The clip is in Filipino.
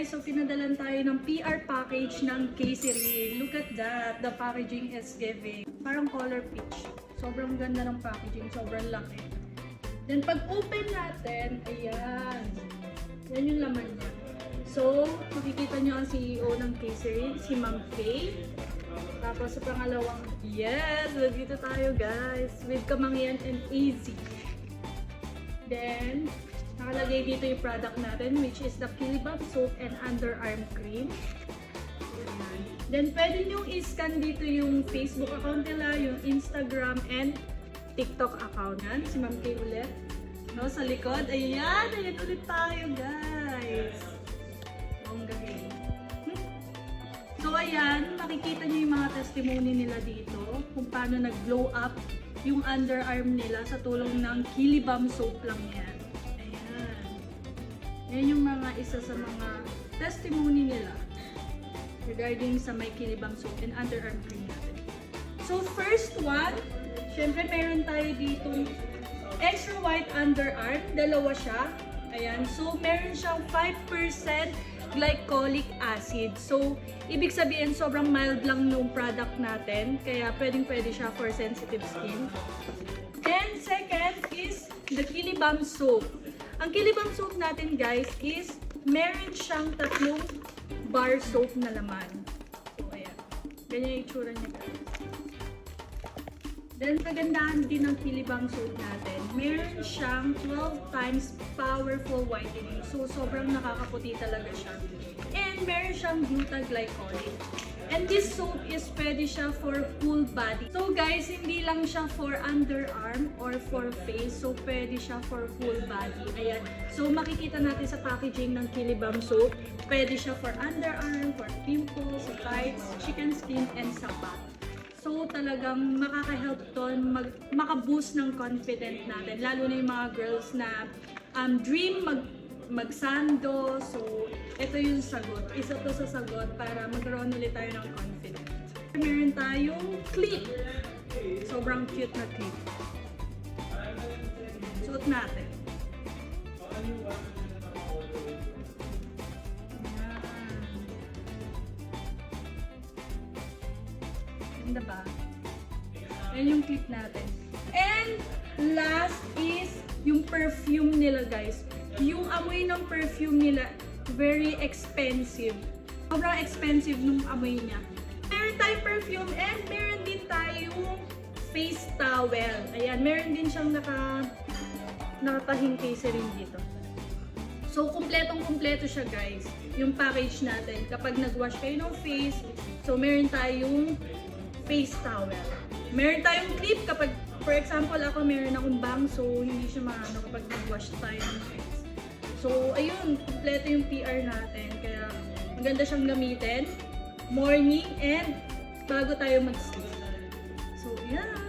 guys, so pinadalan tayo ng PR package ng K-Series. Look at that, the packaging is giving. Parang color peach. Sobrang ganda ng packaging, sobrang laki. Then pag open natin, ayan. Yan yung laman niya. So, makikita nyo ang CEO ng K-Series, si Ma'am Faye. Tapos sa pangalawang, yes, dito tayo guys, with Kamangyan and Easy. Then, nakalagay dito yung product natin, which is the Kilibam Soap and Underarm Cream. Then, pwede nyo i-scan dito yung Facebook account nila, yung Instagram and TikTok account. Yan, si Ma'am Kay ulit. No, sa likod, ayan, ayan ulit tayo guys. Ang galing. So, ayan, makikita nyo yung mga testimony nila dito, kung paano nag-glow up yung underarm nila sa tulong ng Kilibam Soap lang yan. Yan yung mga isa sa mga testimony nila regarding sa may Kilibam Soap and underarm cream natin. So first one, syempre meron tayo dito extra white underarm, dalawa siya. Ayan, so meron siyang 5% glycolic acid. So ibig sabihin sobrang mild lang nung product natin, kaya pwedeng-pwede siya for sensitive skin. And second is the Kilibam Soap. Ang Kilibam Soap natin guys is meron siyang 3 bar soap na laman. So ayan. Ganyan yung itsura niya guys. Then kagandahan din ng Kilibam Soap natin, meron siyang 12 times powerful whitening. So sobrang nakakaputi talaga siya. And meron siyang glutathione. And this soap is pwede siya for full body. So guys, hindi lang siya for underarm or for face. So pwede siya for full body. Ayan. So makikita natin sa packaging ng Kilibam Soap, pwede siya for underarm, for pimples, tights, chicken skin, and sa back. So talagang makaka-help ton maka-boost ng confidence natin. Lalo na yung mga girls na dream magsando. So, ito yung sagot. Isa to sa sagot para magkaroon ulit tayo ng confidence. Meron tayong clip. Sobrang cute na clip. Suot natin. Ganda ba? Ayan yung clip natin. And last is yung perfume nila guys. Yung amoy ng perfume nila, very expensive. Sobrang expensive nung amoy niya. Meron tayong perfume and meron din tayong face towel. Ayan, meron din siyang nakapahing case rin dito. So, kumpletong-kumpleto siya guys. Yung package natin. Kapag nag-wash kayo ng face, so meron tayong face towel. Meron tayong clip kapag, for example, ako meron akong bang, so hindi siya maano kapag nag-wash tayo ng face. So, ayun, kumpleto yung PR natin. Kaya, maganda siyang gamitin. Morning and bago tayo mag-sleep. So, yan.